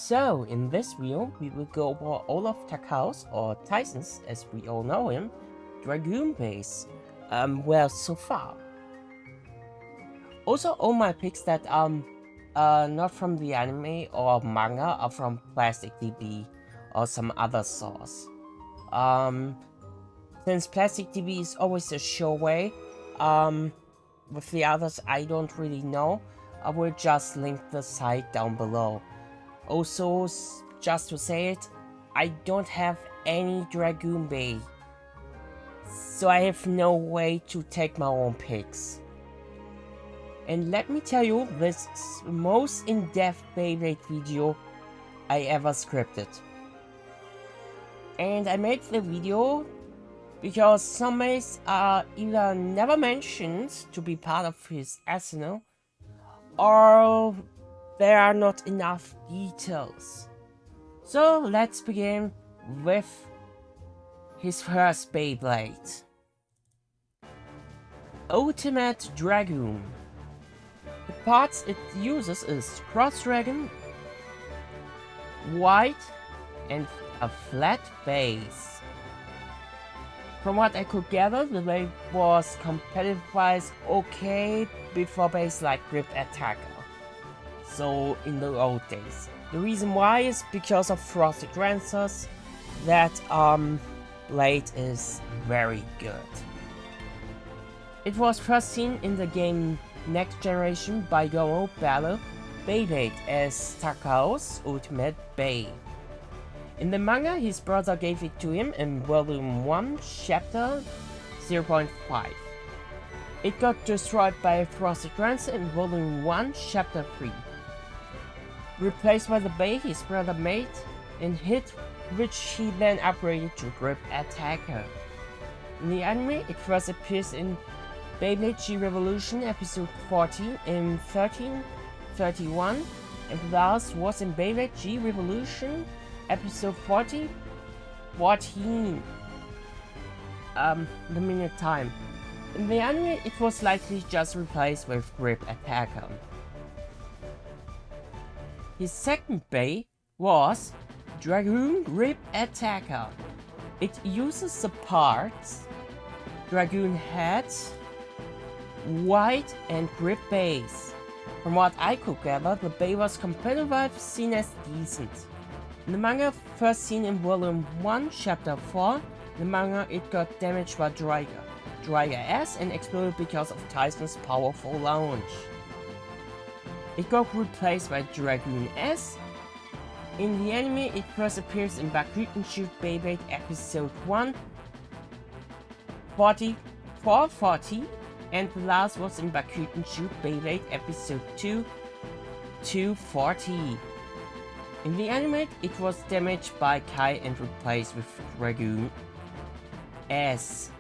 So, in this video, we will go over all of Takau's, or Tyson's, as we all know him, Dragoon base. Well, so far. Also, all my pics that not from the anime or manga are from Plastic DB or some other source. Since Plastic DB is always a sure way, with the others I don't really know, I will just link the site down below. Also, just to say it, I don't have any Dragoon Bay, so I have no way to take my own pics. And let me tell you, this is the most in-depth Beyblade video I ever scripted. And I made the video because some mates are either never mentioned to be part of his arsenal, or there are not enough details. So let's begin with his first Beyblade. Ultimate Dragoon. The parts it uses is Cross Dragon, white, and a flat base. From what I could gather, the blade was competitive-wise okay before base like Grip Attacker. So in the old days. The reason why is because of Frosted Rancers. That blade is very good. It was first seen in the game Next Generation by Go Battle Beyblade as Takau's Ultimate Bay. In the manga, his brother gave it to him in Volume 1, Chapter 0.5. It got destroyed by a Frosted Rancer in Volume 1, Chapter 3. Replaced by the Bay his brother made and hit, which he then upgraded to Grip Attacker. In the anime, it first appears in Beyblade G Revolution episode 40 in 1331, and the last was in Beyblade G Revolution episode 14. The minute time. In the anime, it was likely just replaced with Grip Attacker. His second Bay was Dragoon Grip Attacker. It uses the parts Dragoon head, white, and grip base. From what I could gather, the Bay was competitive, seen as decent. In the manga, first seen in Volume 1, Chapter 4, in the manga it got damaged by Dragoon S and exploded because of Tyson's powerful launch. It got replaced by Dragoon S. In the anime, it first appears in Dragoon Shoot Beyblade episode 1, 440, and the last was in Dragoon Shoot Beyblade episode 2, 240. In the anime, it was damaged by Kai and replaced with Dragoon S.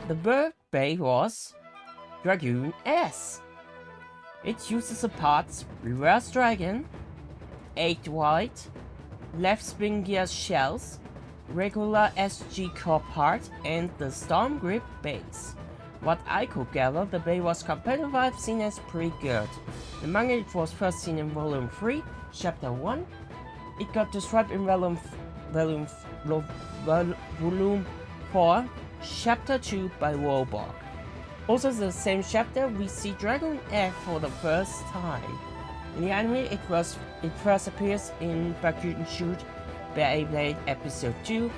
The bird bay was Dragoon S. It uses the parts Reverse Dragon, 8 white, left spin gear shells, regular SG core part, and the Storm Grip base. What I could gather, the bay was competitive, seen as pretty good. The manga, it was first seen in Volume 3, Chapter 1. It got described in Volume 4, Chapter 2 by Warburg. Also the same chapter, we see Dragoon F for the first time. In the anime, it first appears in Dragoon Shoot Beyblade episode 2,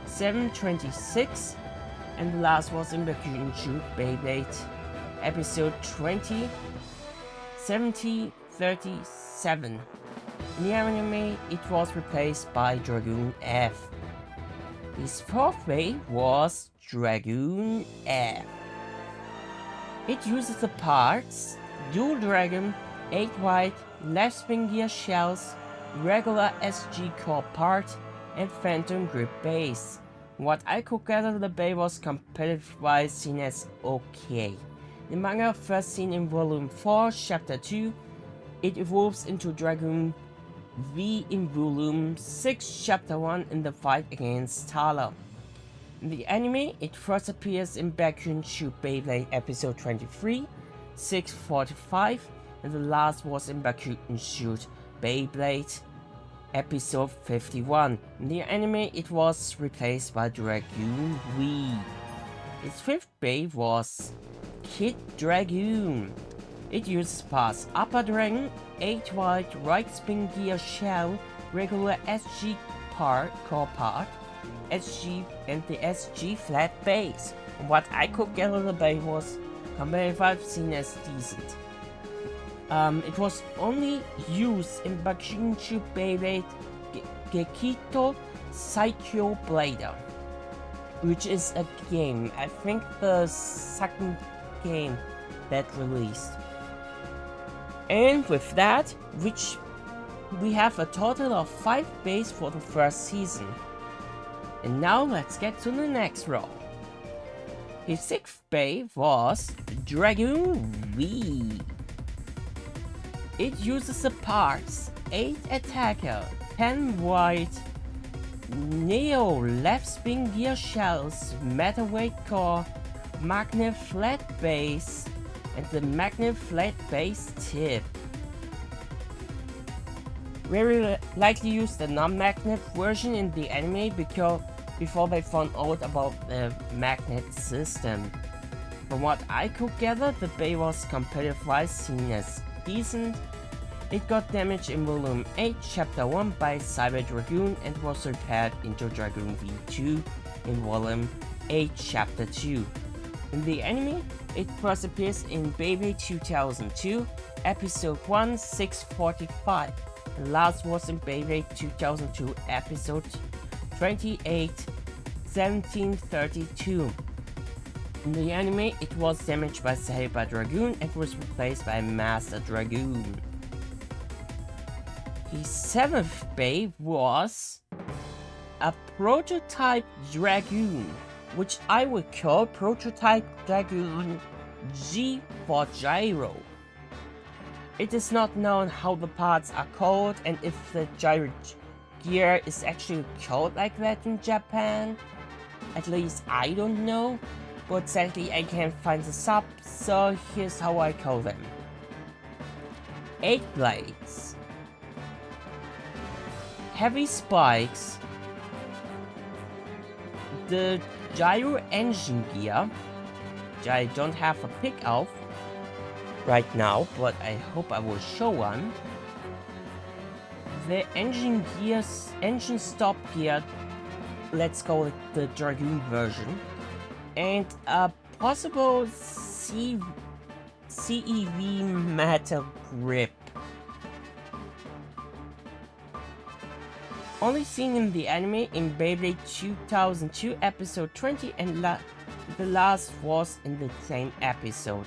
726, and the last was in Dragoon Shoot Beyblade episode 20, 7037. In the anime, it was replaced by Dragoon F. His fourth bay was Dragoon F. It uses the parts Dual Dragon, 8 white, left spin gear shells, regular SG core part, and Phantom Grip base. What I could gather, the bay was competitive-wise seen as okay. The manga, first seen in Volume 4, Chapter 2, it evolves into Dragoon V in Volume 6, Chapter 1 in the fight against Thala. In the anime, it first appears in Dragoon Shoot Beyblade episode 23, 645, and the last was in Dragoon Shoot Beyblade episode 51. In the anime, it was replaced by Dragoon V. Its fifth Bey was Kid Dragoon. It uses parts Upper Dragon, 8 white, right spin gear shell, regular SG core part, SG and the SG flat base. From what I could gather, the Bey was competitive seen as decent. It was only used in Dragoon Shoot Beyblade Gekito Saikyo Blader, which is a game, I think the second game that released. And with that, we have a total of 5 bays for the first season. And now let's get to the next row. His 6th bay was Dragoon V. It uses the parts 8 attacker, 10 white, Neo left spin gear shells, metalweight core, magnet flat base, and the magnet flat base tip. Very likely used the non-magnet version in the anime before they found out about the magnet system. From what I could gather, the Bey was competitive-wise seen as decent. It got damaged in Volume 8, Chapter 1 by Cyber Dragoon and was repaired into Dragoon V2 in Volume 8, Chapter 2. In the anime, it first appears in Beyblade 2002, Episode 1, 645. The last was in Beyblade 2002, Episode 28, 1732. In the anime, it was damaged by Cyber Dragoon and was replaced by Master Dragoon. The 7th Bey was a prototype Dragoon, which I would call prototype Dragoon G for gyro. It is not known how the parts are called and if the gyro gear is actually called like that in Japan. At least I don't know, but sadly I can't find the sub, so here's how I call them. 8 blades, heavy spikes, the gyro engine gear, which I don't have a pic of right now, but I hope I will show one. The engine stop gear, let's call it the Dragoon version, and a possible CEV metal grip. Only seen in the anime in Beyblade 2002 episode 20 and the last was in the same episode.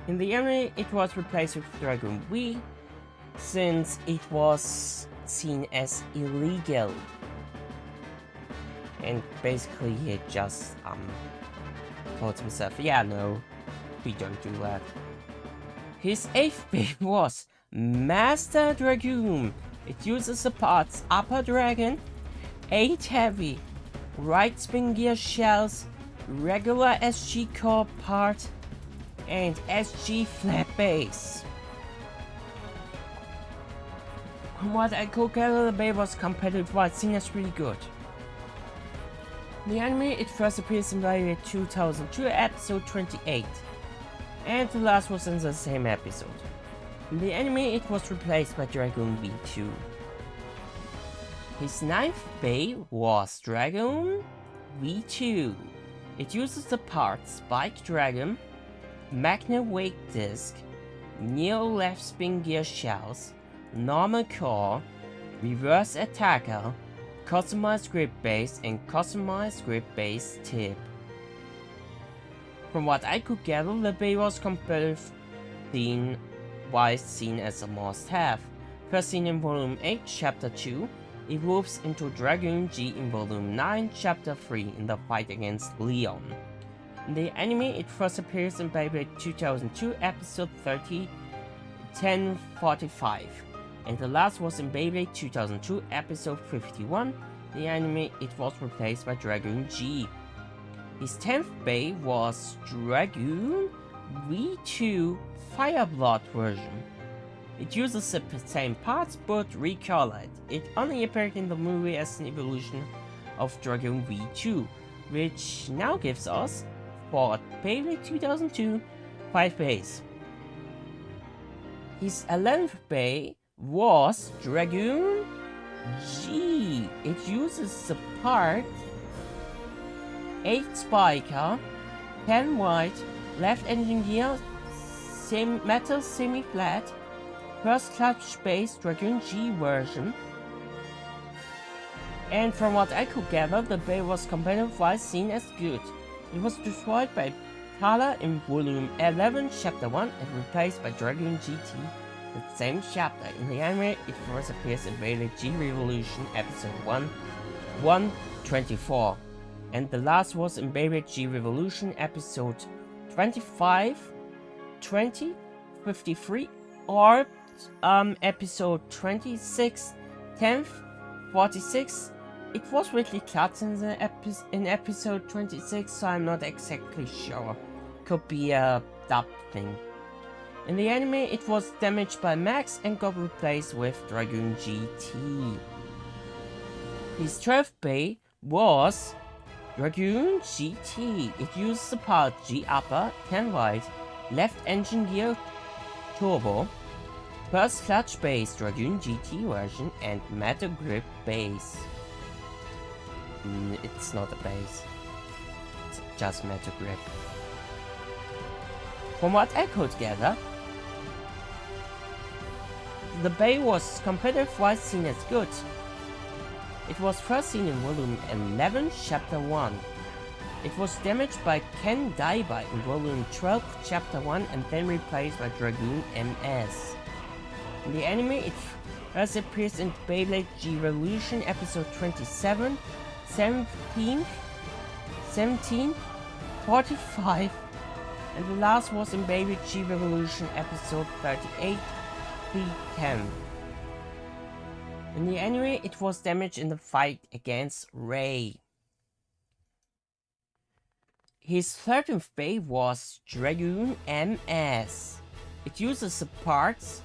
In the anime it was replaced with Dragoon V since it was seen as illegal. And basically he just told himself, yeah, no, we don't do that. His 8th Bey was Master Dragoon. It uses the parts Upper Dragon, 8 heavy, right spin gear shells, regular SG core part, and SG flat base. From what I could gather, the Bey was competitive-wise seen as really good. In the anime, it first appears in Beyblade 2002 episode 28, and the last was in the same episode. In the anime, it was replaced by Dragoon V2. His 9th Bey was Dragoon V2. It uses the parts Spike Dragon, Magnet Wake Disc, Neo Left Spin Gear Shells, Normal Core, Reverse Attacker, Customized Grip Base, and Customized Grip Base Tip. From what I could gather, the Bey was competitive wise seen as a must-have. First seen in Volume 8, Chapter 2, evolves into Dragoon G in Volume 9, Chapter 3 in the fight against Leon. In the anime, it first appears in Beyblade 2002 episode 30, 1045, and the last was in Beyblade 2002 episode 51. In the anime, it was replaced by Dragoon G. His 10th Bey was Dragoon V2 Fireblood version. It uses the same parts but recolored. It only appeared in the movie as an evolution of Dragoon V2, which now gives us, for Beyblade 2002, 5 bays. His 11th bay was Dragoon G. It uses the part 8 spiker, 10 white, left engine gear, metal semi-flat, first clutch base Dragoon G version. And from what I could gather, the bay was competitive-wise seen as good. It was destroyed by Thala in Volume 11, Chapter 1, and replaced by Dragoon GT, the same chapter. In the anime, it first appears in Beyblade G Revolution Episode 1/124, and the last was in Beyblade G Revolution Episode 25, 20, 53, or Episode 26, 10th, 46. It was really cut in Episode 26, so I'm not exactly sure. Could be a dub thing. In the anime, it was damaged by Max and got replaced with Dragoon GT. His 12th bay was Dragoon GT. It uses the part G upper, 10 white, left engine gear turbo, first clutch base Dragoon GT version, and metal grip base. It's not a base, it's just metal grip. From what I could gather, the bay was competitive-wise seen as good. It was first seen in Volume 11, Chapter 1. It was damaged by Ken Daiba in Volume 12, Chapter 1, and then replaced by Dragoon MS. In the anime, it first appears in Beyblade G Revolution Episode 27, 17, 45, and the last was in Beyblade G Revolution Episode 38, 310. In the anime, it was damaged in the fight against Ray. His 13th bay was Dragoon MS. It uses the parts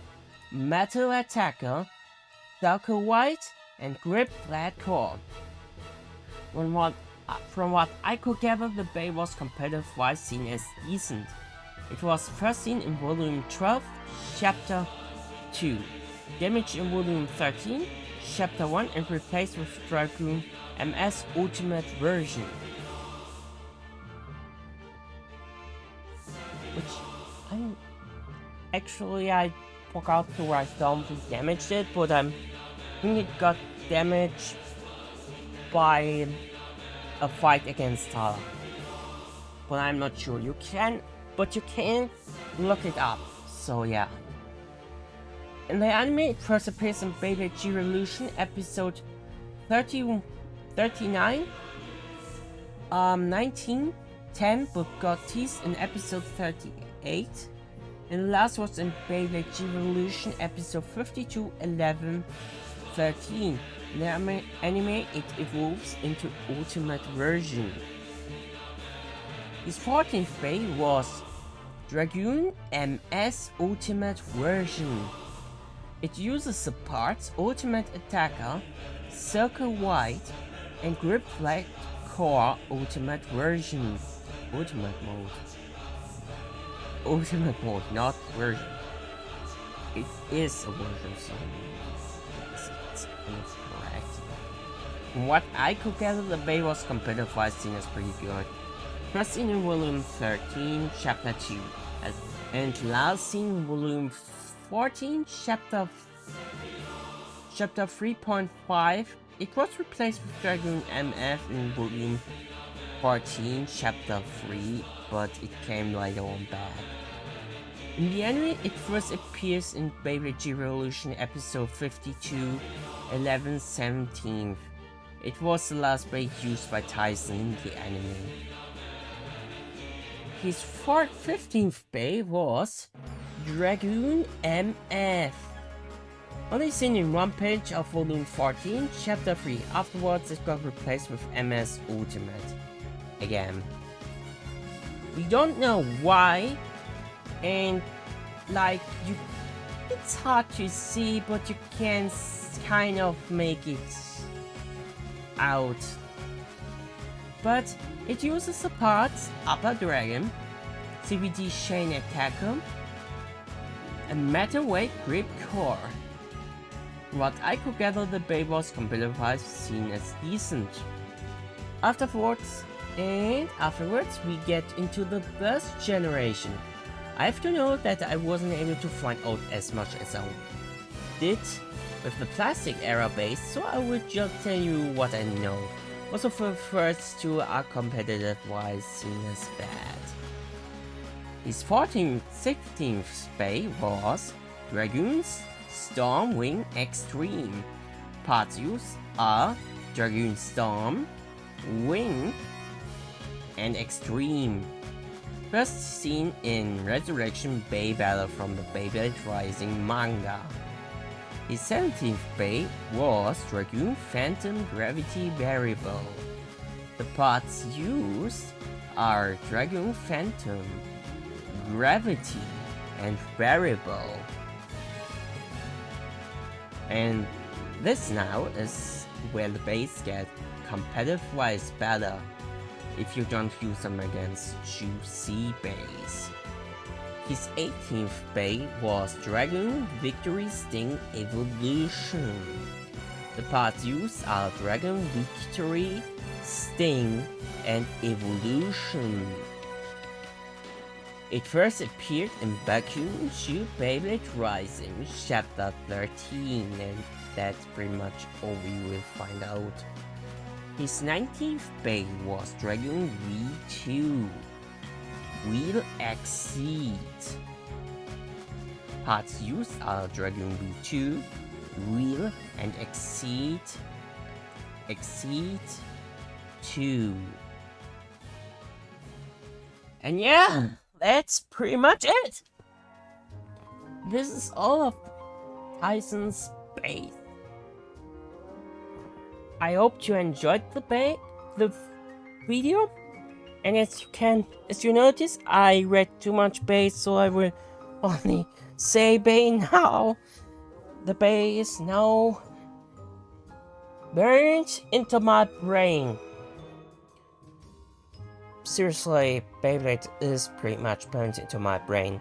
Metal Attacker, Circle White, and Grip Flat Core. From what I could gather, the bay was competitive-wise seen as decent. It was first seen in Volume 12, Chapter 2, damaged in Volume 13, Chapter 1, and replaced with Dragoon MS Ultimate version. Which I forgot to write down who damaged it, but I think it got damaged by a fight against Thala. But I'm not sure. You can look it up. So yeah. In the anime, it first appears in Beyblade G Revolution Episode 39, 19, 10, but got teased in Episode 38. And the last was in Beyblade G Revolution Episode 52, 11, 13. In the anime, it evolves into Ultimate version. His 14th bay was Dragoon MS Ultimate version. It uses the parts Ultimate Attacker, Circle White, and Grip Flat Core Ultimate version. Ultimate mode, not version. It is a version, so it's correct. From what I could gather, the bay was competitive-wise seen as pretty good. First seen in Volume 13, Chapter 2, and last seen in Volume 14, Chapter 3.5. It was replaced with Dragoon MF in Volume 14, Chapter 3, but it came later on back. In the anime, it first appears in Beyblade G Revolution Episode 52, 11, 17. It was the last bay used by Tyson in the anime. His 15th bay was Dragoon MF. Only seen in one page of Volume 14, Chapter 3. Afterwards, it got replaced with MS Ultimate. Again. We don't know why, and like you It's hard to see, but you can kind of make it out. But it uses the parts Upper Dragon, CVD Chain Attacker, and Metalweight Grip Core. What I could gather, the Beyblade was competitive seen as decent. Afterwards, we get into the first generation. I have to note that I wasn't able to find out as much as I did with the plastic era base, so I will just tell you what I know. Also, the first two are competitive wise seen as bad. His 16th Bay was Dragoons Stormwing Extreme. Parts used are Dragoon Storm, Wing, and Extreme. First seen in Resurrection Bay Battle from the Beyblade Rising manga. His 17th Bay was Dragoon Phantom Gravity Variable. The parts used are Dragoon Phantom, Gravity, and Variable. And this now is where the bays get competitive-wise better if you don't use them against juicy bays. His 18th bay was Dragoon Victory Sting Evolution. The parts used are Dragoon Victory, Sting, and Evolution. It first appeared in Dragoon Beyblade Rising Chapter 13, and that's pretty much all we will find out. His 19th bay was Dragoon V2, Wheel Exceed. Parts used are Dragoon V2, Wheel, and Exceed 2. And yeah, that's pretty much it. This is all of Tyson's base. I hope you enjoyed the video, and as you notice, I read too much base, so I will only say bay now. The bay is now burned into my brain. Seriously, Beyblade is pretty much burned into my brain.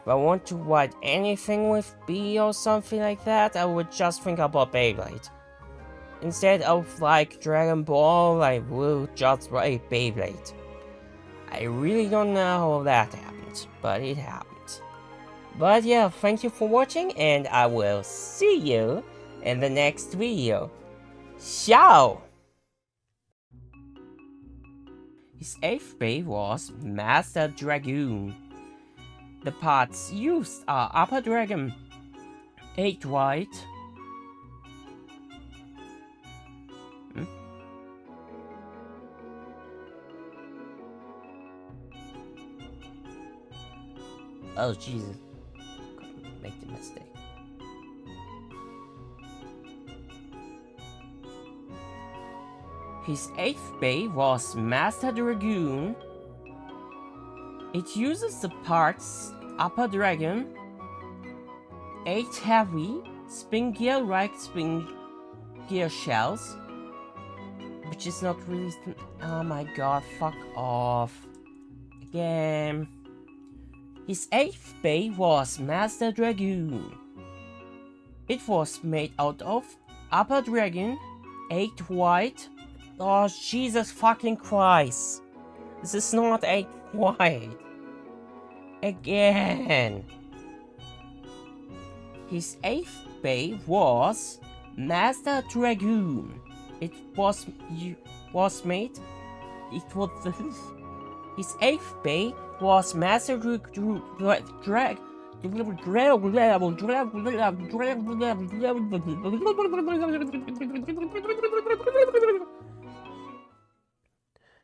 If I want to write anything with B or something like that, I would just think about Beyblade. Instead of like Dragon Ball, I will just write Beyblade. I really don't know how that happened, but it happened. But yeah, thank you for watching, and I will see you in the next video. Ciao! His 8th bay was Master Dragoon. The parts used are Upper Dragon, 8 white, Oh Jesus, couldn't make the mistake. His 8th bay was Master Dragoon. It uses the parts Upper Dragon, 8 heavy, spin gear right spin gear shells, which is not really. Oh my god, fuck off. Again. His 8th bay was Master Dragoon. It was made out of Upper Dragon, 8 white. Oh Jesus fucking Christ. This is not 8 white. Again. His 8th bay was Master Dragoon. It was made. It was his 8th bay was Master Dragoon.